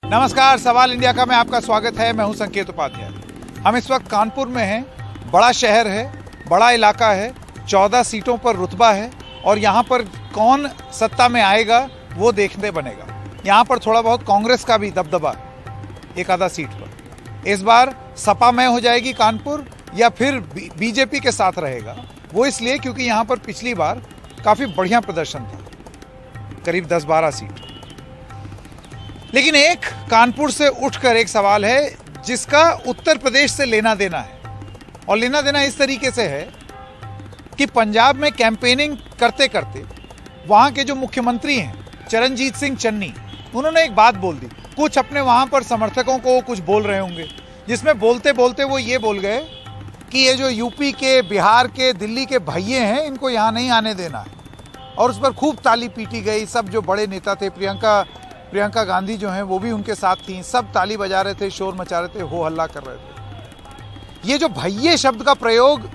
नमस्कार, सवाल इंडिया का में आपका स्वागत है। मैं हूं संकेत उपाध्याय। हम इस वक्त कानपुर में हैं। बड़ा शहर है, बड़ा इलाका है, 14 सीटों पर रुतबा है और यहाँ पर कौन सत्ता में आएगा वो देखने बनेगा। यहाँ पर थोड़ा बहुत कांग्रेस का भी दबदबा एक आधा सीट पर। इस बार सपा में हो जाएगी कानपुर या फिर बीजेपी के साथ रहेगा। वो इसलिए क्योंकि यहाँ पर पिछली बार काफ़ी बढ़िया प्रदर्शन था, करीब 10-12 सीट। लेकिन एक कानपुर से उठकर एक सवाल है जिसका उत्तर प्रदेश से लेना देना है, और लेना देना इस तरीके से है कि पंजाब में कैंपेनिंग करते करते वहाँ के जो मुख्यमंत्री हैं चरणजीत सिंह चन्नी, उन्होंने एक बात बोल दी। कुछ अपने वहाँ पर समर्थकों को कुछ बोल रहे होंगे, जिसमें बोलते बोलते वो ये बोल गए कि ये जो यूपी के, बिहार के, दिल्ली के भैये हैं, इनको यहाँ नहीं आने देना है। और उस पर खूब ताली पीटी गई। सब जो बड़े नेता थे, प्रियंका गांधी जो हैं वो भी उनके साथ थी, सब ताली बजा रहे थे, शोर मचा रहे थे, हो हल्ला कर रहे थे। ये जो भैये शब्द का प्रयोग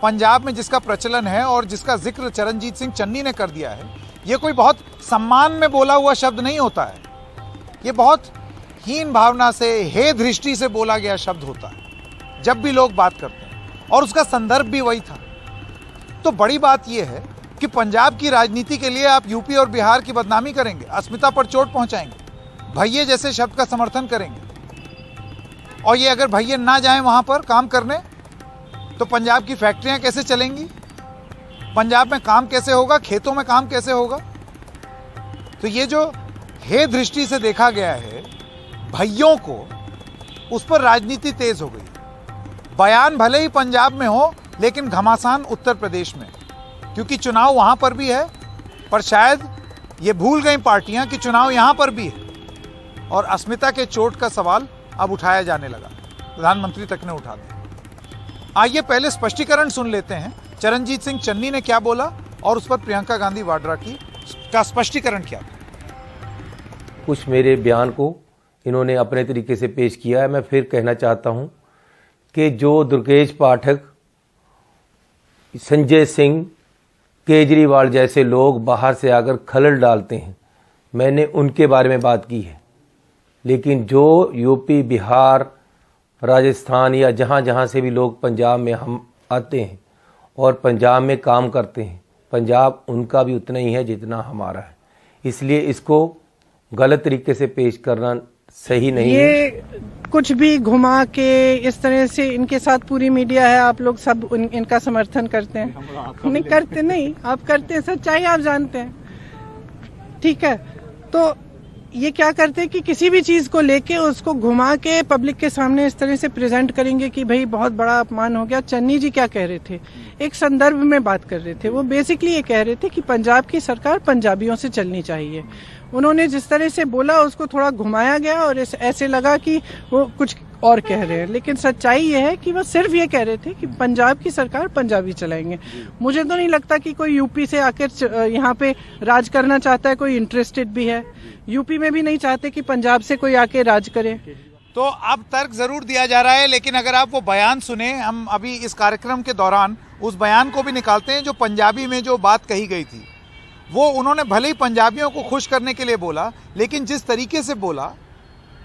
पंजाब में जिसका प्रचलन है और जिसका जिक्र चरणजीत सिंह चन्नी ने कर दिया है, ये कोई बहुत सम्मान में बोला हुआ शब्द नहीं होता है। ये बहुत हीन भावना से, हे दृष्टि से बोला गया शब्द होता है जब भी लोग बात करते हैं, और उसका संदर्भ भी वही था। तो बड़ी बात यह है कि पंजाब की राजनीति के लिए आप यूपी और बिहार की बदनामी करेंगे, अस्मिता पर चोट पहुंचाएंगे, भैये जैसे शब्द का समर्थन करेंगे। और ये अगर भैये ना जाएं वहां पर काम करने तो पंजाब की फैक्ट्रियां कैसे चलेंगी, पंजाब में काम कैसे होगा, खेतों में काम कैसे होगा। तो ये जो हे दृष्टि से देखा गया है भैयों को, उस पर राजनीति तेज हो गई। बयान भले ही पंजाब में हो लेकिन घमासान उत्तर प्रदेश में, क्योंकि चुनाव वहां पर भी है, पर शायद ये भूल गई पार्टियां कि चुनाव यहां पर भी है। और अस्मिता के चोट का सवाल अब उठाया जाने लगा, प्रधानमंत्री तक ने उठा दिया। आइए पहले स्पष्टीकरण सुन लेते हैं चरणजीत सिंह चन्नी ने क्या बोला और उस पर प्रियंका गांधी वाड्रा का स्पष्टीकरण क्या था। कुछ मेरे बयान को इन्होंने अपने तरीके से पेश किया है। मैं फिर कहना चाहता हूं कि जो दुर्गेश पाठक, संजय सिंह, केजरीवाल जैसे लोग बाहर से आकर खलल डालते हैं, मैंने उनके बारे में बात की है। लेकिन जो यूपी, बिहार, राजस्थान या जहाँ जहाँ से भी लोग पंजाब में हम आते हैं और पंजाब में काम करते हैं, पंजाब उनका भी उतना ही है जितना हमारा है। इसलिए इसको गलत तरीके से पेश करना सही नहीं है। ये कुछ भी घुमा के इस तरह से इनके साथ पूरी मीडिया है, आप लोग सब इनका समर्थन करते हैं। नहीं करते, नहीं आप करते हैं, सच्चाई आप जानते हैं, ठीक है। तो ये क्या करते हैं कि किसी भी चीज को लेके उसको घुमा के पब्लिक के सामने इस तरह से प्रेजेंट करेंगे कि भाई बहुत बड़ा अपमान हो गया। चन्नी जी क्या कह रहे थे, एक संदर्भ में बात कर रहे थे। वो बेसिकली ये कह रहे थे कि पंजाब की सरकार पंजाबियों से चलनी चाहिए। उन्होंने जिस तरह से बोला उसको थोड़ा घुमाया गया और ऐसे लगा कि वो कुछ और कह रहे हैं, लेकिन सच्चाई ये है कि वो सिर्फ ये कह रहे थे कि पंजाब की सरकार पंजाबी चलाएंगे। मुझे तो नहीं लगता कि कोई यूपी से आकर यहाँ पे राज करना चाहता है, कोई इंटरेस्टेड भी है। यूपी में भी नहीं चाहते कि पंजाब से कोई आके राज करे। तो अब तर्क जरूर दिया जा रहा है, लेकिन अगर आप वो बयान सुने, हम अभी इस कार्यक्रम के दौरान उस बयान को भी निकालते हैं जो पंजाबी में जो बात कही गई थी। वो उन्होंने भले ही पंजाबियों को खुश करने के लिए बोला, लेकिन जिस तरीके से बोला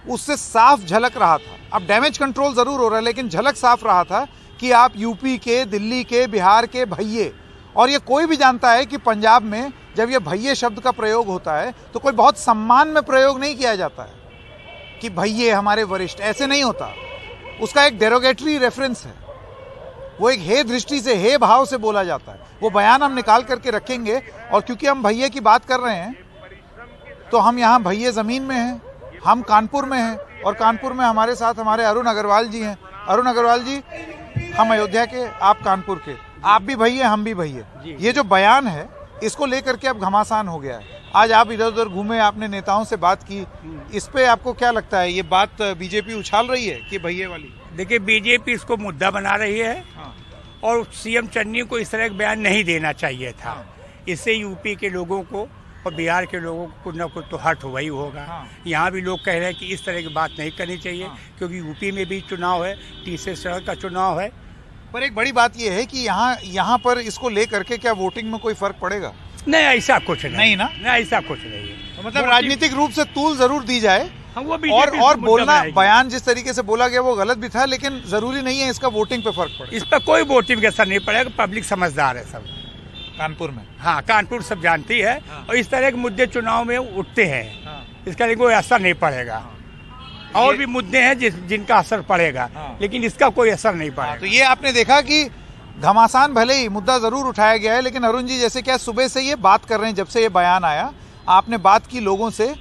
उससे साफ झलक रहा था। अब डैमेज कंट्रोल जरूर हो रहा है, लेकिन झलक साफ रहा था कि आप यूपी के, दिल्ली के, बिहार के भैये, और ये कोई भी जानता है कि पंजाब में जब ये भैये शब्द का प्रयोग होता है तो कोई बहुत सम्मान में प्रयोग नहीं किया जाता है कि भैये हमारे वरिष्ठ, ऐसे नहीं होता। उसका एक डेरोगेटरी रेफरेंस है, वो एक हे दृष्टि से, हे भाव से बोला जाता है। वो बयान हम निकाल करके रखेंगे। और क्योंकि हम भैये की बात कर रहे हैं तो हम यहाँ भैये ज़मीन में हैं, हम कानपुर में हैं, और कानपुर में हमारे साथ हमारे अरुण अग्रवाल जी हैं। अरुण अग्रवाल जी, हम अयोध्या के, आप कानपुर के, आप भी भैये, हम भी भैये। ये जो बयान है इसको लेकर के अब घमासान हो गया है। आज आप इधर उधर घूमे, आपने नेताओं से बात की, इस पे आपको क्या लगता है, ये बात बीजेपी उछाल रही है कि भैये वाली? देखिए, बीजेपी इसको मुद्दा बना रही है। हाँ। और सीएम चन्नी को इस तरह का बयान नहीं देना चाहिए था। हाँ। इससे यूपी के लोगों को और बिहार के लोगों को कुछ न कुछ तो हर्ट हुआ ही होगा। हाँ। यहाँ भी लोग कह रहे हैं कि इस तरह की बात नहीं करनी चाहिए। हाँ। क्योंकि यूपी में भी चुनाव है, तीसरे चरण का चुनाव है। पर एक बड़ी बात यह है कि यहाँ पर इसको लेकर के क्या वोटिंग में कोई फर्क पड़ेगा? नहीं, ऐसा कुछ नहीं ना? नहीं, ऐसा कुछ नहीं है। तो मतलब राजनीतिक रूप से तूल जरूर दी जाए, हाँ, वो और बीजेपी और मुद्दा बोलना, बनाएगी। बयान जिस तरीके से बोला गया वो गलत भी था, लेकिन जरूरी नहीं है इसका वोटिंग पे फर्क पड़े। इस पर कोई वोटिंग का असर नहीं पड़ेगा, पब्लिक समझदार है सब। कानपुर में हाँ, कानपुर सब जानती है। हाँ। और इस तरह के मुद्दे चुनाव में उठते हैं, हाँ। इसका लेकिन कोई असर नहीं पड़ेगा। और भी मुद्दे हैं जिनका असर पड़ेगा, हाँ। लेकिन इसका कोई असर नहीं हाँ, तो पड़ेगा। ये आपने देखा कि घमासान भले ही मुद्दा जरूर उठाया गया है, लेकिन अरुण जी जैसे क्या सुबह से ये बात कर रहे हैं, जब से ये बयान आया आपने बात की लोगों से,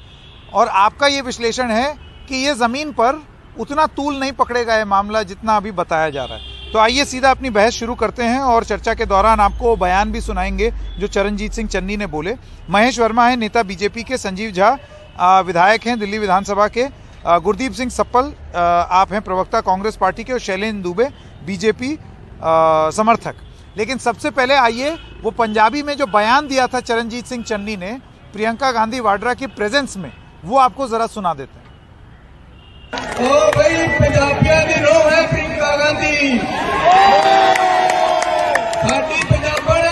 और आपका ये विश्लेषण है कि ये जमीन पर उतना तूल नहीं पकड़ेगा ये मामला जितना अभी बताया जा रहा है। तो आइए सीधा अपनी बहस शुरू करते हैं और चर्चा के दौरान आपको बयान भी सुनाएंगे जो चरणजीत सिंह चन्नी ने बोले। महेश वर्मा है नेता बीजेपी के, संजीव झा विधायक हैं दिल्ली विधानसभा के, गुरदीप सिंह सप्पल आप हैं प्रवक्ता कांग्रेस पार्टी के, और शैलेंद्र दुबे बीजेपी समर्थक। लेकिन सबसे पहले आइए वो पंजाबी में जो बयान दिया था चरणजीत सिंह चन्नी ने प्रियंका गांधी वाड्रा की प्रेजेंस में, वो आपको जरा सुना देते हैं। ओ भाई पंजाबियों की रोह है प्रियंका गांधी, साडी पंजाबण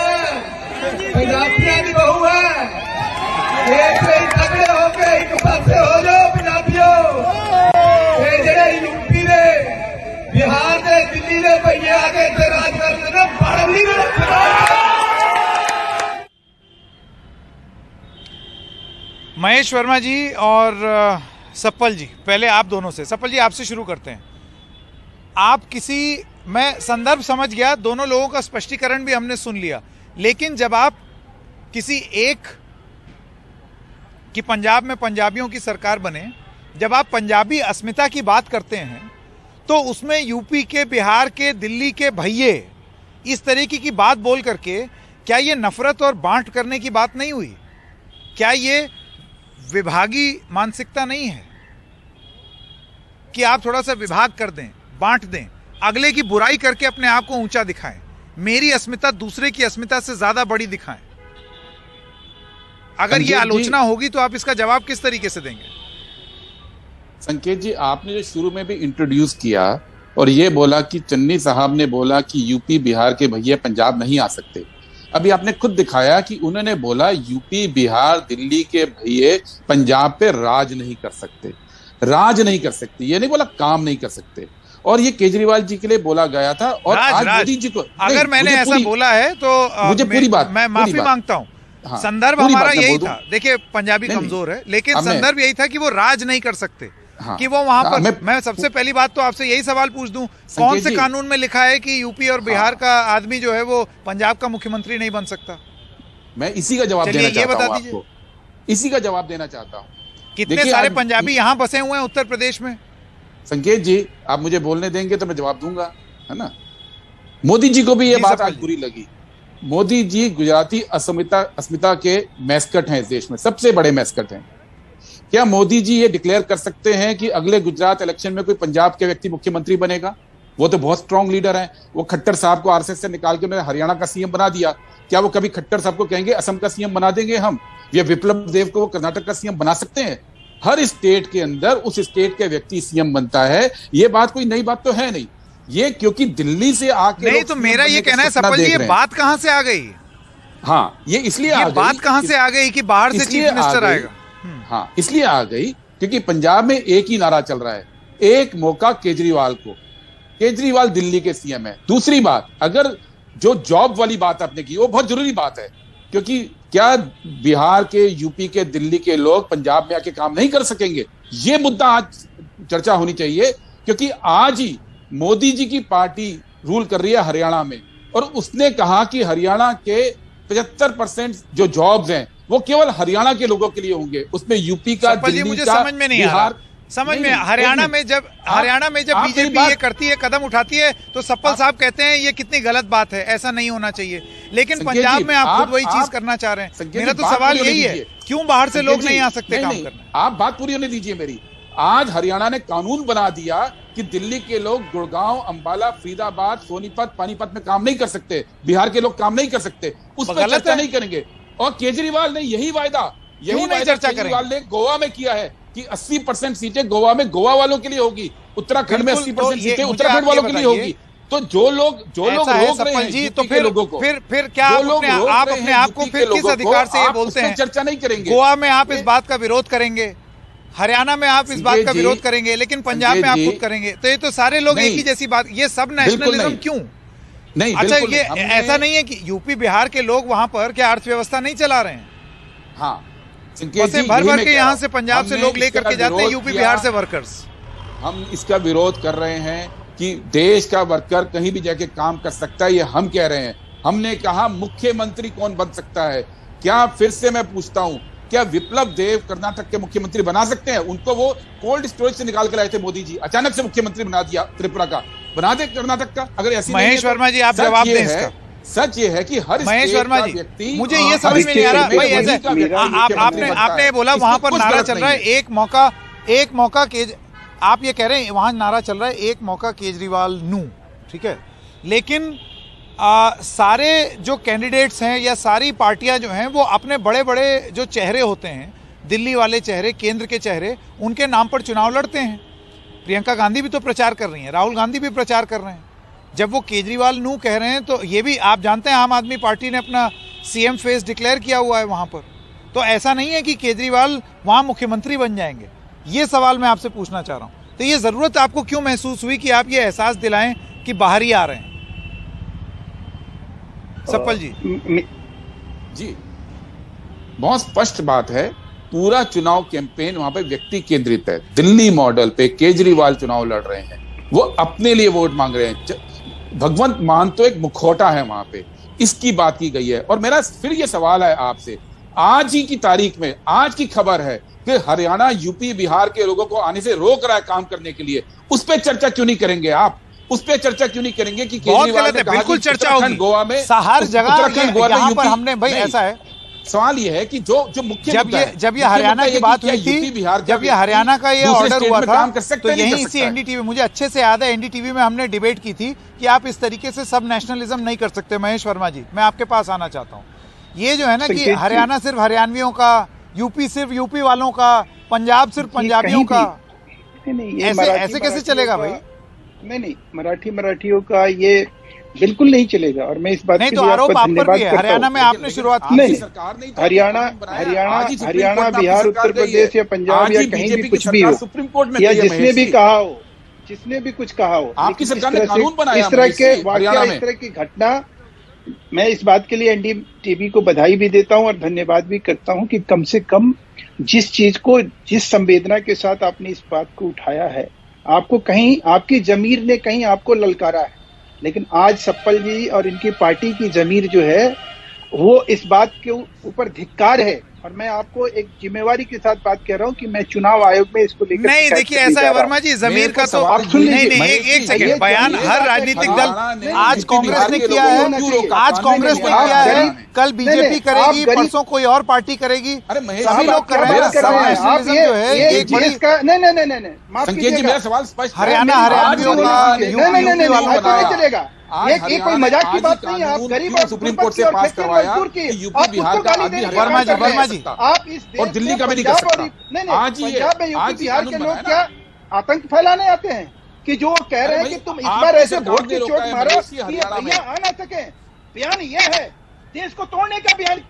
पंजाबियों की बहू है। एक से तगड़े होके एक पासे हो जाओ पंजाबियों। ये जेड़े यूपी दे, बिहार दे, दिल्ली दे भैया आके इत्थे राज करदे ने, बड़ नहीं रखना। महेश वर्मा जी और सप्पल जी, पहले आप दोनों से, सप्पल जी आपसे शुरू करते हैं। आप किसी, मैं संदर्भ समझ गया, दोनों लोगों का स्पष्टीकरण भी हमने सुन लिया, लेकिन जब आप किसी एक कि पंजाब में पंजाबियों की सरकार बने, जब आप पंजाबी अस्मिता की बात करते हैं तो उसमें यूपी के, बिहार के, दिल्ली के भैये इस तरीके की बात बोल करके क्या ये नफरत और बांट करने की बात नहीं हुई? क्या ये विभागी मानसिकता नहीं है कि आप थोड़ा सा विभाग कर दें, बांट दें, अगले की बुराई करके अपने आप को ऊंचा दिखाएं, मेरी अस्मिता दूसरे की अस्मिता से ज्यादा बड़ी दिखाएं? अगर ये आलोचना होगी तो आप इसका जवाब किस तरीके से देंगे? संकेत जी, आपने जो शुरू में भी इंट्रोड्यूस किया और ये बोला कि चन्नी साहब ने बोला कि यूपी बिहार के भैया पंजाब नहीं आ सकते, अभी आपने खुद दिखाया कि उन्होंने बोला यूपी बिहार दिल्ली के भैये पंजाब पे राज नहीं कर सकते, राज नहीं कर सकते, ये नहीं बोला काम नहीं कर सकते। और ये केजरीवाल जी के लिए बोला गया था। और आज मोदी जी को, अगर मैंने ऐसा बोला है तो मुझे पूरी बात, मैं माफी मांगता हूँ। हाँ, संदर्भ हमारा यही था, देखिए पंजाबी कमजोर है, लेकिन संदर्भ यही था कि वो राज नहीं कर सकते, हाँ, कि वो वहां पर, मैं सबसे पहली बात तो आपसे यही सवाल पूछ दूं, कौन से कानून में लिखा है कि यूपी और बिहार का आदमी जो है वो पंजाब का मुख्यमंत्री नहीं बन सकता? मैं इसी का जवाब देना चाहता हूं आपको, इसी का जवाब देना चाहता हूं। कितने सारे पंजाबी यहाँ बसे हुए हैं उत्तर प्रदेश में। संकेत जी, आप मुझे बोलने देंगे तो मैं जवाब दूंगा, है ना। मोदी जी को भी ये बात आज बुरी लगी। मोदी जी गुजराती अस्मिता के मैस्कट हैं, इस देश में सबसे बड़े मैस्कट हैं। क्या मोदी जी ये डिक्लेयर कर सकते हैं कि अगले गुजरात इलेक्शन में कोई पंजाब के व्यक्ति मुख्यमंत्री बनेगा? वो तो बहुत स्ट्रांग लीडर हैं। वो खट्टर साहब को आरएसएस से निकाल के उन्होंने हरियाणा का सीएम बना दिया। क्या वो कभी खट्टर साहब को कहेंगे असम का सीएम बना देंगे हम, या विप्लव देव को वो कर्नाटक का सीएम बना सकते हैं? हर स्टेट के अंदर उस स्टेट के व्यक्ति सीएम बनता है। ये बात कोई नई बात तो है नहीं, ये क्योंकि दिल्ली से आके नहीं, तो मेरा ये कहना है सपल जी, ये बात कहां से आ गई? हाँ, ये इसलिए आ गई, बात कहां से आ गई कि बाहर से चीफ मिनिस्टर आएगा? हाँ, इसलिए आ गई क्योंकि पंजाब में एक ही नारा चल रहा है, एक मौका केजरीवाल को। केजरीवाल दिल्ली के सीएम है। दूसरी बात, अगर जो जॉब वाली बात आपने की वो बहुत जरूरी बात है, क्योंकि क्या बिहार के, यूपी के, दिल्ली के लोग पंजाब में आके काम नहीं कर सकेंगे? ये मुद्दा आज चर्चा होनी चाहिए, क्योंकि आज ही मोदी जी की पार्टी रूल कर रही है हरियाणा में, और उसने कहा कि हरियाणा के 75% जो जॉब्स हैं वो केवल हरियाणा के लोगों के लिए होंगे, उसमें यूपी का, दिल्ली मुझे का, समझ में नहीं आ रहा। समझ में हरियाणा में जब बीजेपी ये करती है, कदम उठाती है, तो सप्पल साहब कहते हैं ये कितनी गलत बात है, ऐसा नहीं होना चाहिए। लेकिन पंजाब में आप खुद वही चीज करना चाह रहे हैं। मेरा तो सवाल यही है, क्यों बाहर से लोग नहीं आ सकते काम करने? आप बात पूरी होने दीजिए मेरी। आज हरियाणा ने कानून बना दिया कि दिल्ली के लोग गुड़गांव, अंबाला, फरीदाबाद, सोनीपत, पानीपत में काम नहीं कर सकते, बिहार के लोग काम नहीं कर सकते। उस पर चर्चा नहीं करेंगे। और केजरीवाल ने यही वायदा केजरीवाल ने गोवा में किया है कि 80% सीटें गोवा में गोवा वालों के लिए होगी, उत्तराखंड में 80% सीटें उत्तराखंड वालों के लिए होगी। तो जो लोग रोक रहे हैं जी, तो फिर लोगों को, फिर क्या आप अपने आप को फिर किस अधिकार से ये बोलते हैं? चर्चा नहीं करेंगे। गोवा में आप इस बात का विरोध करेंगे हरियाणा में आप इस बात का विरोध करेंगे, लेकिन पंजाब में आप खुद करेंगे, तो ये तो सारे लोग एक ही जैसी बात, ये सब नेशनलिज्म क्यों? नहीं, अच्छा, ये ऐसा नहीं है कि यूपी बिहार के लोग वहां पर क्या अर्थव्यवस्था नहीं चला रहे हैं? हाँ, बसें भर भर के यहाँ से पंजाब से लोग लेकर के जाते हैं, यूपी बिहार से वर्कर्स। हम इसका विरोध कर रहे हैं कि देश का वर्कर कहीं भी जाके काम कर सकता है, ये हम कह रहे हैं। हमने कहा मुख्यमंत्री कौन बन सकता है? क्या फिर से मैं पूछता हूं, क्या विप्लव देव कर्नाटक के मुख्यमंत्री बना सकते हैं? उनको वो कोल्ड स्टोरेज से निकाल कर लाए थे मोदी जी, अचानक से मुख्यमंत्री बना दिया त्रिपुरा का, बना दे कर्नाटक का। अगर ऐसी महेश वर्मा जी, आप जवाब दें इसका। सच ये है कि हर महेश वर्मा जी, मुझे ये समझ में नहीं आ रहा भाई, ऐसे आपने बोला वहां पर नारा चल रहा है एक मौका के, आप ये कह रहे हैं वहां नारा चल रहा है एक मौका केजरीवाल नू, ठीक है, लेकिन सारे जो कैंडिडेट्स हैं या सारी पार्टियां जो हैं वो अपने बड़े बड़े जो चेहरे होते हैं, दिल्ली वाले चेहरे, केंद्र के चेहरे, उनके नाम पर चुनाव लड़ते हैं। प्रियंका गांधी भी तो प्रचार कर रही हैं, राहुल गांधी भी प्रचार कर रहे हैं। जब वो केजरीवाल नू कह रहे हैं तो ये भी आप जानते हैं आम आदमी पार्टी ने अपना सीएम फेस डिक्लेयर किया हुआ है वहां पर। तो ऐसा नहीं है कि केजरीवाल वहां मुख्यमंत्री बन जाएंगे, ये सवाल मैं आपसे पूछना चाह रहा हूं। तो ये जरूरत आपको क्यों महसूस हुई कि आप ये एहसास दिलाएं कि बाहर ही आ रहे हैं? सप्पल जी, बहुत स्पष्ट बात है, पूरा चुनाव कैंपेन वहां पे व्यक्ति केंद्रित है। दिल्ली मॉडल पे केजरीवाल चुनाव लड़ रहे हैं, वो अपने लिए वोट मांग रहे हैं। भगवंत मान तो एक मुखौटा है वहां पे, इसकी बात की गई है। और मेरा फिर ये सवाल है आपसे, आज ही की तारीख में, आज की खबर है कि हरियाणा, यूपी, बिहार के लोगों को आने से रोक रहा है काम करने के लिए, उस पर चर्चा क्यों नहीं करेंगे आप? उस पर चर्चा क्यों नहीं करेंगे कि केजरीवाल ने कहा बिल्कुल चर्चा होगी गोवा में, हर जगह यहाँ पर हमने भाई ऐसा है। सवाल ये है कि जो मुख्य जब ये हरियाणा की बात हुई थी, जब ये हरियाणा का ये ऑर्डर हुआ था, तो यही इसी एनडीटीवी, मुझे अच्छे से याद है, एनडीटीवी में हमने डिबेट की थी कि आप इस तरीके से सब नेशनलिज्म नहीं कर सकते। महेश वर्मा जी, मैं आपके पास आना चाहता हूँ। ये जो है ना कि हरियाणा सिर्फ हरियाणवियों का, यूपी सिर्फ यूपी वालों का, पंजाब सिर्फ पंजाबियों का, ऐसे कैसे चलेगा भाई? नहीं, मराठियों का ये बिल्कुल नहीं चलेगा। और मैं इस बात नहीं, तो आरोप आप पर भी है। हरियाणा में आपने शुरुआत की, नहीं, हरियाणा, बिहार, उत्तर प्रदेश या पंजाब या कहीं भी कुछ भी हो, सुप्रीम कोर्ट में या जिसने भी कहा हो, जिसने भी कुछ कहा हो, आपकी सरकार ने कानून बनाया, इस तरह के वाकया, इस तरह की घटना, मैं इस बात के लिए एनडीटीवी को बधाई भी देता हूं और धन्यवाद भी करता हूं कि कम से कम जिस चीज को, जिस संवेदना के साथ आपने इस बात को उठाया है, आपको कहीं, आपकी जमीर ने कहीं आपको ललकारा है। लेकिन आज सप्पल जी और इनकी पार्टी की जमीर जो है वो इस बात के ऊपर धिक्कार है। और मैं आपको एक जिम्मेवारी के साथ बात कह रहा हूँ कि मैं चुनाव आयोग में इसको लेकर, नहीं देखिए ऐसा है वर्मा जी, जमीर का तो नहीं, एक सेकंड, बयान हर राजनीतिक दल, आज कांग्रेस ने किया है, आज कांग्रेस ने किया है, कल बीजेपी करेगी, परसों कोई और पार्टी करेगी, सभी लोग कर रहे हैं। जो है एक बड़ी, संकेत जी, मेरा सवाल स्पष्ट, हरियाणा हरियाणवियों का, यूपी वालों का नहीं चलेगा। ये कोई मजाक की बात नहीं है। आप गरीब और सुप्रीम कोर्ट से पास करवाया कि यूपी बिहार का आदमी, वर्मा जी, आप इस और दिल्ली का भी नहीं कर सकता। आज पंजाब में, यूपी बिहार के लोग क्या आतंक फैलाने आते हैं कि जो कह रहे हैं कि तुम इस बार ऐसे वोट की चोट मारो कि ये भैया आ ना सके। बयान ये है, देश को तोड़ने का बयान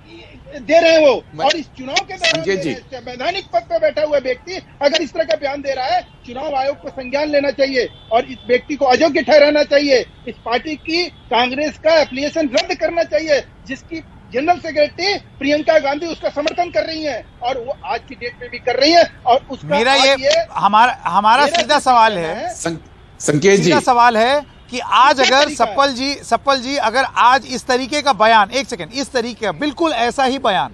दे रहे हैं वो। और इस चुनाव के दौरान संवैधानिक पद पर बैठा हुआ व्यक्ति अगर इस तरह का बयान दे रहा है, चुनाव आयोग को संज्ञान लेना चाहिए और इस व्यक्ति को अयोग्य ठहराना चाहिए। इस पार्टी की, कांग्रेस का एफिलिएशन रद्द करना चाहिए, जिसकी जनरल सेक्रेटरी प्रियंका गांधी उसका समर्थन कर रही हैं और वो आज की डेट में भी कर रही हैं। और उसका मेरा ये हमारा सीधा सवाल है, संकेत जी, सीधा सवाल है कि आज अगर सप्पल जी अगर आज इस तरीके का बयान, एक सेकंड, इस तरीके का बिल्कुल ऐसा ही बयान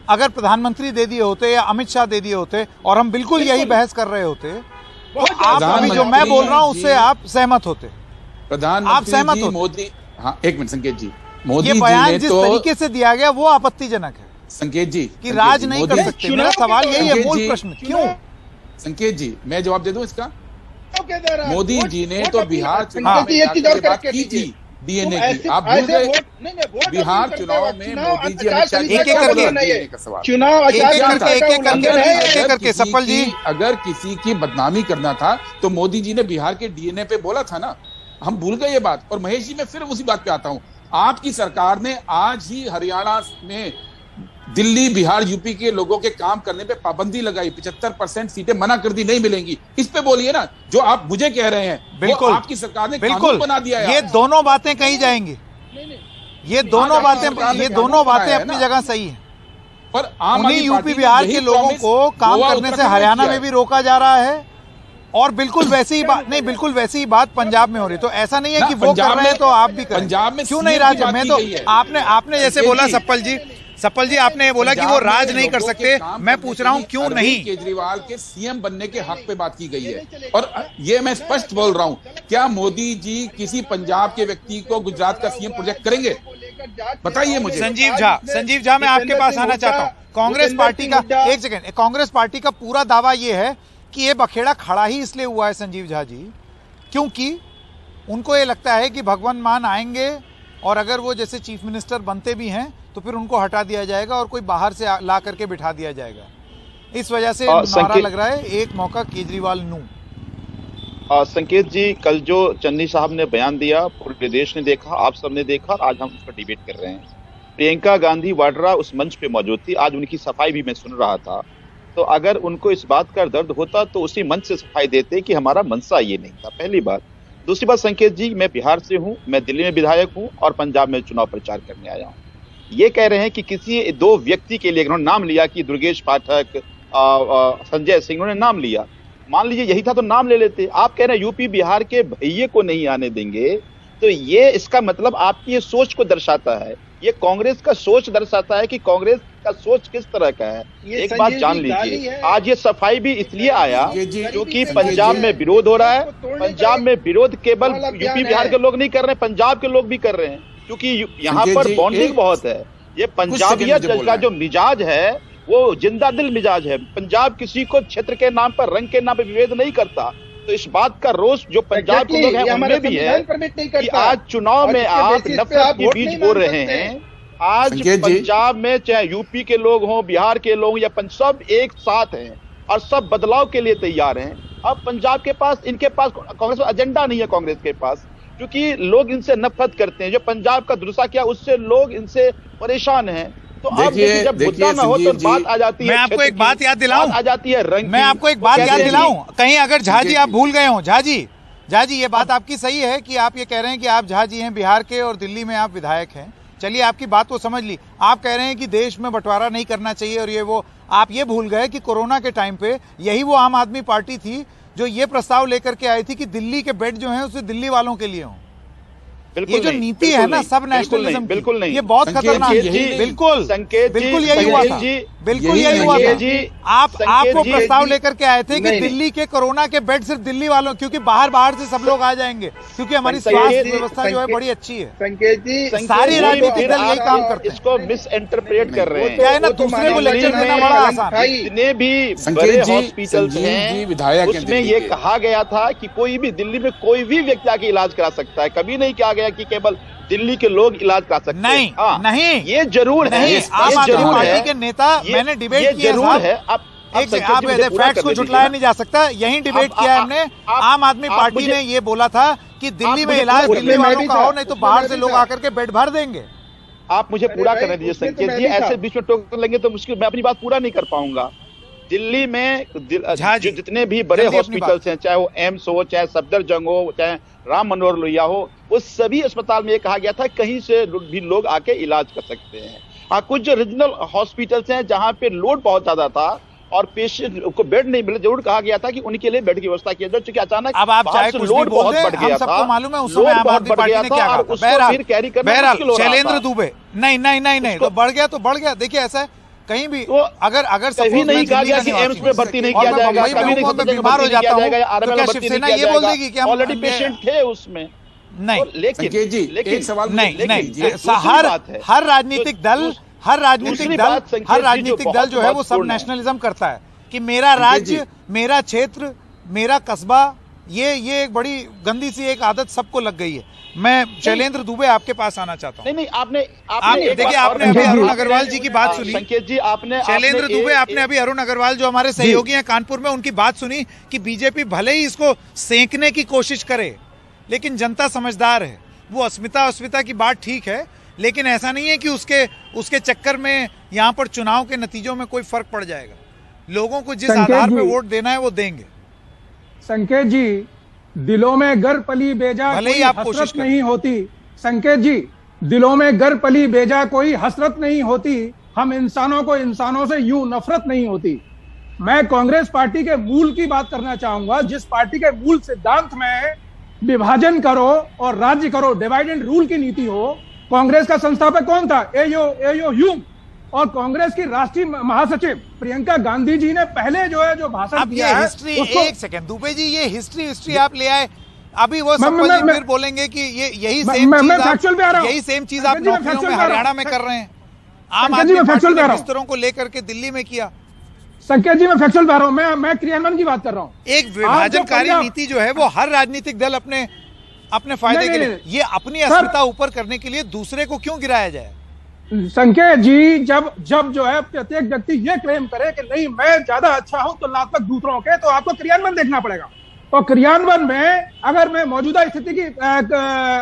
अगर प्रधानमंत्री दे दिए होते या अमित शाह दे दिए होते और हम बिल्कुल यही बहस कर रहे होते, तो आप अभी जो मैं बोल रहा हूं उससे आप सहमत होते? आप सहमत होते? मोदी, हाँ एक मिनट संकेत जी, मोदी ये बयान जिस तरीके से दिया गया वो आपत्तिजनक है संकेत जी, कि राज नहीं कर सकते। मेरा सवाल यही है, मूल प्रश्न क्यों? संकेत जी, मैं जवाब दे दूं इसका। मोदी जी ने तो बिहार चुनाव में बात की थी, डीएनए की, आप भूल गए? बिहार चुनाव में मोदी जी, अमित शाह, एक एक करके सप्पल जी, अगर किसी की बदनामी करना था तो मोदी जी ने बिहार के डीएनए पे बोला था ना, हम भूल गए ये बात। और महेश जी, मैं फिर उसी बात पे आता हूं, आपकी सरकार ने आज ही हरियाणा में दिल्ली बिहार यूपी के लोगों के काम करने पे पाबंदी लगाई, 75% सीटें मना कर दी, नहीं मिलेंगी। इस पे बोलिए ना, जो आप मुझे कह रहे हैं बिल्कुल वो आपकी सरकार ने बिल्कुल कानून बना दिया है। ये दोनों बातें कही जाएंगी, ये दोनों बातें अपनी जगह सही है। पर आम उन्हीं यूपी बिहार के लोगों को काम करने से हरियाणा में भी रोका जा रहा है, और बिल्कुल वैसी ही बात नहीं, बिल्कुल वैसी ही बात पंजाब में हो रही। तो ऐसा नहीं है कि वो कर रहे हैं तो आप भी करें। पंजाब में क्यों नहीं राज? मैं तो आपने जैसे बोला सप्पल जी आपने ये बोला कि वो राज नहीं कर सकते, मैं पूछ रहा हूं क्यों नहीं? केजरीवाल के सीएम बनने के हक पे बात की गई है, और ये मैं स्पष्ट बोल रहा हूं, क्या मोदी जी किसी पंजाब के व्यक्ति को गुजरात का सीएम प्रोजेक्ट करेंगे? बताइए मुझे। संजीव झा मैं आपके पास आना चाहता हूं। कांग्रेस पार्टी का, एक सेकंड, कांग्रेस पार्टी का पूरा दावा ये है कि ये बखेड़ा खड़ा ही इसलिए हुआ है संजीव झा जी, क्योंकि उनको ये लगता है कि भगवान मान आएंगे और अगर वो जैसे चीफ मिनिस्टर बनते भी हैं तो फिर उनको हटा दिया जाएगा और कोई बाहर से ला करके बिठा दिया जाएगा। इस वजह से नारा लग रहा है एक मौका केजरीवाल नू। संकेत जी, कल जो चन्नी साहब ने बयान दिया पूरे देश ने देखा, आप सबने देखा, आज हम उस पर डिबेट कर रहे हैं। प्रियंका गांधी वाड्रा उस मंच पे मौजूद थी, आज उनकी सफाई भी मैं सुन रहा था। तो अगर उनको इस बात का दर्द होता तो उसी मंच से सफाई देते कि हमारा मंशा ये नहीं था, पहली बात। दूसरी बात संकेत जी, मैं बिहार से हूं, मैं दिल्ली में विधायक हूं और पंजाब में चुनाव प्रचार करने आया हूं। ये कह रहे हैं कि किसी दो व्यक्ति के लिए उन्होंने नाम लिया कि दुर्गेश पाठक, संजय सिंह, उन्होंने नाम लिया। मान लीजिए यही था तो नाम ले लेते। आप कह रहे हैं यूपी बिहार के भैये को नहीं आने देंगे, तो ये इसका मतलब आपकी ये सोच को दर्शाता है, ये कांग्रेस का सोच दर्शाता है कि कांग्रेस का सोच किस तरह का है। एक बात जान लीजिए, आज ये सफाई भी इसलिए आया क्योंकि पंजाब में विरोध हो रहा है। पंजाब में विरोध केवल यूपी बिहार के लोग नहीं कर रहे हैं, पंजाब के लोग भी कर रहे हैं, क्योंकि यहाँ पर बॉन्डिंग बहुत है। ये पंजाबियत का जो मिजाज है वो जिंदा दिल मिजाज है। पंजाब किसी को क्षेत्र के नाम पर, रंग के नाम पर विभेद नहीं करता। तो इस बात का रोष जो पंजाब के लोग हैं उनमें भी है कि आज चुनाव में आप नफरत के बीच बोल रहे हैं। आज पंजाब में चाहे यूपी के लोग हों, बिहार के लोग या सब एक साथ हैं और सब बदलाव के लिए तैयार हैं। अब पंजाब के पास, इनके पास कांग्रेस का एजेंडा नहीं है, कांग्रेस के पास, क्योंकि लोग इनसे नफरत करते हैं। जो पंजाब का दुरुस्ता किया उससे लोग इनसे परेशान हैं। तो अब जब मुद्दा ना हो तो बात आ जाती है। मैं आपको एक बात याद दिलाऊं, आ जाती है रंग। मैं आपको एक बात याद दिलाऊं, कहीं अगर झा जी आप भूल गए हो। झा जी ये बात आपकी सही है कि आप ये कह रहे हैं कि आप झा जी हैं, बिहार के और दिल्ली में आप विधायक हैं। चलिए आपकी बात को समझ ली। आप कह रहे हैं कि देश में बंटवारा नहीं करना चाहिए और ये वो, आप ये भूल गए कि कोरोना के टाइम पे यही वो आम आदमी पार्टी थी जो ये प्रस्ताव लेकर के आई थी कि दिल्ली के बेड जो हैं उसे दिल्ली वालों के लिए हों। ये जो नीति है ना सब नेशनलिज्म, बिल्कुल नहीं, ये बहुत खतरनाक है। बिल्कुल बिल्कुल यही हुआ था, बिल्कुल यही हुआ था। आप वो प्रस्ताव लेकर के आए थे कि दिल्ली के कोरोना के बेड सिर्फ दिल्ली वालों, क्योंकि बाहर से सब लोग आ जाएंगे, क्योंकि हमारी स्वास्थ्य व्यवस्था जो है बड़ी अच्छी है। संकेत जी, सारी राजनीतिक दल यही काम करते हैं, इसको मिस इंटरप्रेट कर रहे हैं। क्या है ना, दूसरे को लेक्चर देना बड़ा आसान है। जितने भी बड़े हॉस्पिटल्स हैं उसमें ये कहा गया था कि कोई भी दिल्ली में कोई भी व्यक्ति आके इलाज करा सकता है। कभी नहीं कहा गया कि केवल दिल्ली के लोग इलाज करा सकते हैं। नहीं, ये जरूर है। आम आदमी पार्टी के नेता, मैंने डिबेट किया जरूर है। आप फैक्ट्स को झुटलाया नहीं जा सकता, यही डिबेट किया हमने। आम आदमी पार्टी ने ये बोला था कि दिल्ली में इलाज दिल्ली वालों का हो, नहीं तो बाहर से लोग आकर के बेड भर देंगे। आप मुझे पूरा करने दीजिए संकेत जी, ऐसे बीच में टोक लेंगे तो मुश्किल, मैं अपनी बात पूरा नहीं कर पाऊंगा। दिल्ली में जो जितने भी बड़े हॉस्पिटल्स हैं, चाहे वो एम्स हो, चाहे सफदरजंग हो, चाहे राम मनोहर लोहिया हो, उस सभी अस्पताल में ये कहा गया था कहीं से भी लोग आके इलाज कर सकते हैं। हाँ, कुछ जो रीजनल हॉस्पिटल्स हैं जहां पे लोड बहुत ज्यादा था और पेशेंट को बेड नहीं मिले, जरूर कहा गया था कि उनके लिए बेड की व्यवस्था की जाए, क्योंकि अचानक अब आप चाहे कुछ लोड बहुत बढ़ गया था, सबको मालूम है उस समय आम आदमी पार्टी ने क्या कहा। बहरहाल शैलेंद्र दुबे, नहीं तो बढ़ गया तो बढ़ गया। देखिए ऐसा है कहीं भी, तो अगर कभी नहीं कहा गया कि एम्स में भर्ती नहीं किया जाएगा, कभी नहीं बीमार हो जाता हूँ तो क्या शिवसेना ये बोल देगी कि हम ऑलरेडी पेशेंट थे उसमें? नहीं, लेकिन एक सवाल नहीं, हर राजनीतिक दल जो है वो सब नेशनलिज्म करता है कि मेरा राज्य, मेरा क्षेत्र, मेरा कस्बा, ये एक बड़ी गंदी सी एक आदत सबको लग गई है। मैं शैलेंद्र दुबे आपके पास आना चाहता हूँ। नहीं, आपने देखिए, आपने अभी अरुण अग्रवाल जी की बात सुनी। संकेत जी, आपने शैलेंद्र दुबे, आपने अभी अरुण अग्रवाल जो हमारे सहयोगी हैं कानपुर में, उनकी बात सुनी कि बीजेपी भले ही इसको सेंकने की कोशिश करे लेकिन जनता समझदार है। वो अस्मिता की बात ठीक है, लेकिन ऐसा नहीं है कि उसके चक्कर में यहाँ पर चुनाव के नतीजों में कोई फर्क पड़ जाएगा। लोगों को जिस आधार पे वोट देना है वो देंगे। संकेत जी, दिलों में गर पली बेजा कोई हसरत नहीं होती। संकेत जी, दिलों में गर पली बेजा कोई हसरत नहीं होती। हम इंसानों को इंसानों से यूं नफरत नहीं होती। मैं कांग्रेस पार्टी के मूल की बात करना चाहूंगा, जिस पार्टी के मूल सिद्धांत में विभाजन करो और राज्य करो, डिवाइड एंड रूल की नीति हो। कांग्रेस का संस्थापक कौन था? एयो ह्यूम। और कांग्रेस की राष्ट्रीय महासचिव प्रियंका गांधी जी ने पहले जो भाषण दिया है हिस्ट्री, एक सेकंड दुबे जी, ये हिस्ट्री आप ले आए। अभी वो सपा फिर बोलेंगे कि ये यही सेम चीज आप नौकरियों में हरियाणा में कर रहे हैं। आम आदमी पार्टी ने बिस्तरों को लेकर के दिल्ली में किया। संकेत जी, मैं फैक्चुअल बता रहा हूं, मैं क्रियान्वयन की बात कर रहा हूं। एक विभाजनकारी नीति जो है वो हर राजनीतिक दल अपने फायदे के लिए, ये अपनी अस्मिता ऊपर करने के लिए दूसरे को क्यों गिराया जाए? संकेत जी, जब जो है प्रत्येक व्यक्ति ये क्लेम करे कि नहीं मैं ज्यादा अच्छा हूं तुलनात्मक दूसरों के, तो आपको क्रियान्वयन देखना पड़ेगा। और क्रियान्वयन में अगर मैं मौजूदा स्थिति की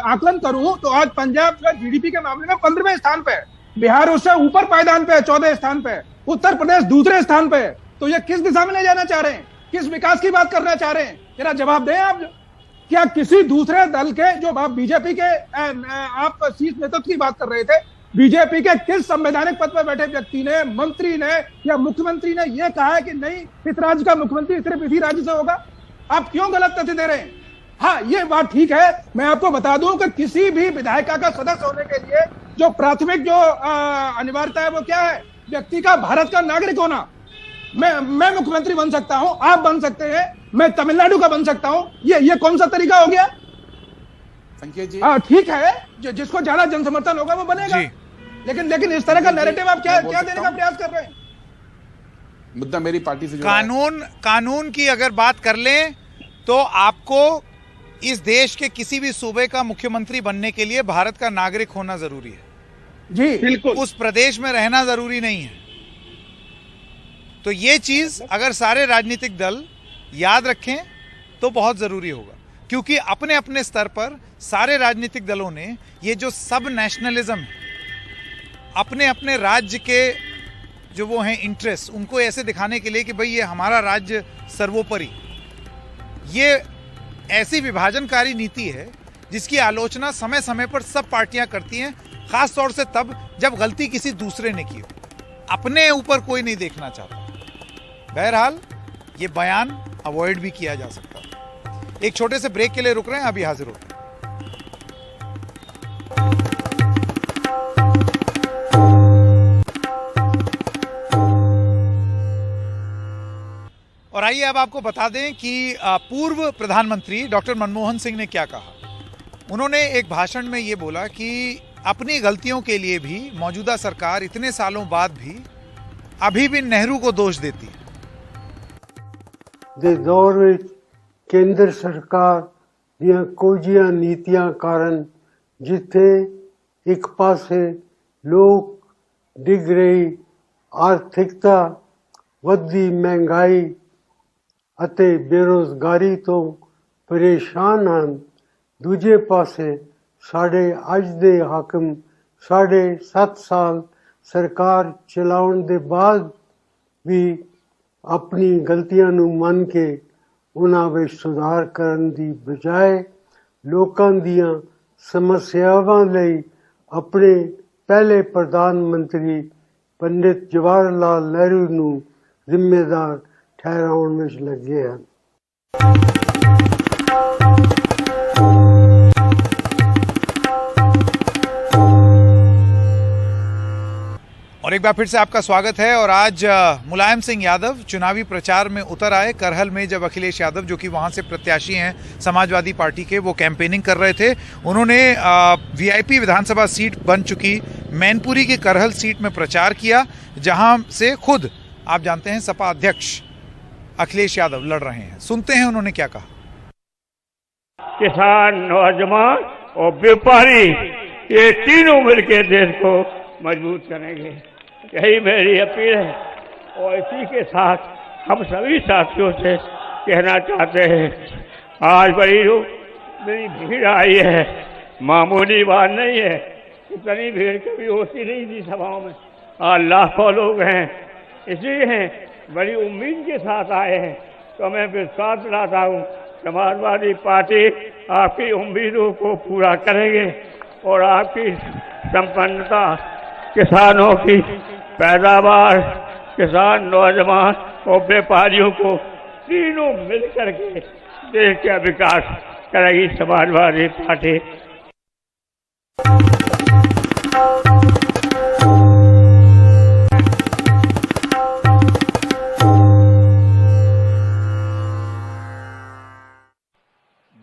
आकलन करूं तो आज पंजाब जीडीपी के मामले में 15वें स्थान पे, बिहार उससे ऊपर पायदान पे 14 स्थान पे, उत्तर प्रदेश दूसरे स्थान पे। तो ये किस दिशा में ले जाना चाह रहे हैं? किस विकास की बात करना चाह रहे हैं? जरा जवाब दें आप। क्या किसी दूसरे दल के, जो आप बीजेपी के आप शीर्ष नेतृत्व की बात कर रहे थे, बीजेपी के किस संवैधानिक पद पर बैठे व्यक्ति ने, मंत्री ने या मुख्यमंत्री ने यह कहा है कि नहीं इस राज्य का मुख्यमंत्री सिर्फ इसी राज्य से होगा? आप क्यों गलत तथ्य दे रहे हैं? हाँ, ये बात ठीक है। मैं आपको बता दूं कि किसी भी विधायिका का सदस्य होने के लिए जो प्राथमिक अनिवार्यता है वो क्या है? व्यक्ति का भारत का नागरिक होना। मैं मुख्यमंत्री बन सकता हूं, आप बन सकते हैं, मैं तमिलनाडु का बन सकता हूं। ये कौन सा तरीका हो गया? संकेत जी, ठीक है, जिसको ज्यादा जनसमर्थन होगा वो बनेगा। लेकिन इस तरह का नैरेटिव आप क्या देने का प्रयास कर रहे हैं? मुद्दा मेरी पार्टी से कानून की अगर बात कर लें तो आपको इस देश के किसी भी सूबे का मुख्यमंत्री बनने के लिए भारत का नागरिक होना जरूरी है। जी बिल्कुल, उस प्रदेश में रहना जरूरी नहीं है। तो ये चीज अगर सारे राजनीतिक दल याद रखें तो बहुत जरूरी होगा, क्योंकि अपने अपने स्तर पर सारे राजनीतिक दलों ने ये जो सब नेशनलिज्म है, अपने अपने राज्य के जो वो हैं इंटरेस्ट, उनको ऐसे दिखाने के लिए कि भाई ये हमारा राज्य सर्वोपरि, ये ऐसी विभाजनकारी नीति है जिसकी आलोचना समय समय पर सब पार्टियां करती हैं, खास तौर से तब जब गलती किसी दूसरे ने की हो, अपने ऊपर कोई नहीं देखना चाहता। बहरहाल ये बयान अवॉइड भी किया जा सकता है। एक छोटे से ब्रेक के लिए रुक रहे हैं, अभी हाजिर होते हैं। और आइए अब आपको बता दें कि पूर्व प्रधानमंत्री डॉक्टर मनमोहन सिंह ने क्या कहा। उन्होंने एक भाषण में ये बोला कि अपनी गलतियों के लिए भी मौजूदा सरकार इतने सालों बाद भी अभी भी नेहरू को दोष देती है। ਦੇ ਦੌਰ ਵਿੱਚ ਕੇਂਦਰ ਸਰਕਾਰ ਦੀਆਂ ਕੋਝੀਆਂ ਨੀਤੀਆਂ ਕਾਰਨ ਜਿੱਥੇ ਇੱਕ ਪਾਸੇ ਲੋਕ ਡਿੱਗ ਰਹੀ ਆਰਥਿਕਤਾ, ਵੱਧਦੀ ਮਹਿੰਗਾਈ ਅਤੇ ਬੇਰੁਜ਼ਗਾਰੀ ਤੋਂ ਪਰੇਸ਼ਾਨ ਹਨ, ਦੂਜੇ ਪਾਸੇ ਸਾਡੇ ਅੱਜ ਦੇ ਹਾਕਮ 7.5 ਸਾਲ ਸਰਕਾਰ ਚਲਾਉਣ ਦੇ ਬਾਅਦ ਵੀ अपनी गलतियां नूं मन के उन्हां विच सुधार करन दी बजाय लोकां दियां समस्यावां लई अपने पहले प्रधानमंत्री पंडित जवाहर लाल नेहरू नूं जिम्मेदार ठहराउण विच लगे हन। और एक बार फिर से आपका स्वागत है। और आज मुलायम सिंह यादव चुनावी प्रचार में उतर आए करहल में, जब अखिलेश यादव जो कि वहां से प्रत्याशी हैं समाजवादी पार्टी के, वो कैंपेनिंग कर रहे थे। उन्होंने वीआईपी विधानसभा सीट बन चुकी मैनपुरी की करहल सीट में प्रचार किया, जहां से खुद आप जानते हैं सपा अध्यक्ष अखिलेश यादव लड़ रहे हैं। सुनते हैं उन्होंने क्या कहा। किसान, नौजवान और व्यापारी, ये तीनों मिलकर देश को मजबूत करेंगे, यही मेरी अपील है। और इसी के साथ हम सभी साथियों से कहना चाहते हैं, आज बड़ी भीड़ आई है, मामूली बात नहीं है। इतनी भीड़ कभी होती नहीं थी सभाओं में, आज लाखों लोग हैं। इसलिए हैं बड़ी उम्मीद के साथ आए हैं। तो मैं विश्वास दिलाता हूँ समाजवादी पार्टी आपकी उम्मीदों को पूरा करेंगे और आपकी संपन्नता, किसानों की पैदावार, किसान, नौजवान और व्यापारियों को तीनों मिलकर के देश का विकास करेगी समाजवादी पार्टी।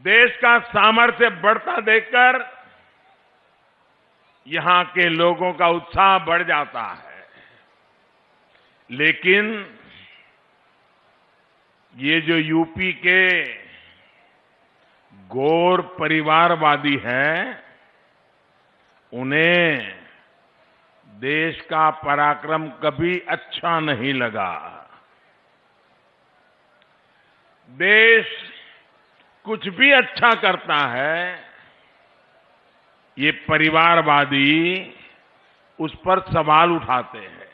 देश का सामर्थ्य बढ़ता देखकर यहां के लोगों का उत्साह बढ़ जाता है, लेकिन ये जो यूपी के गौर परिवारवादी हैं, उन्हें देश का पराक्रम कभी अच्छा नहीं लगा। देश कुछ भी अच्छा करता है, ये परिवारवादी उस पर सवाल उठाते हैं।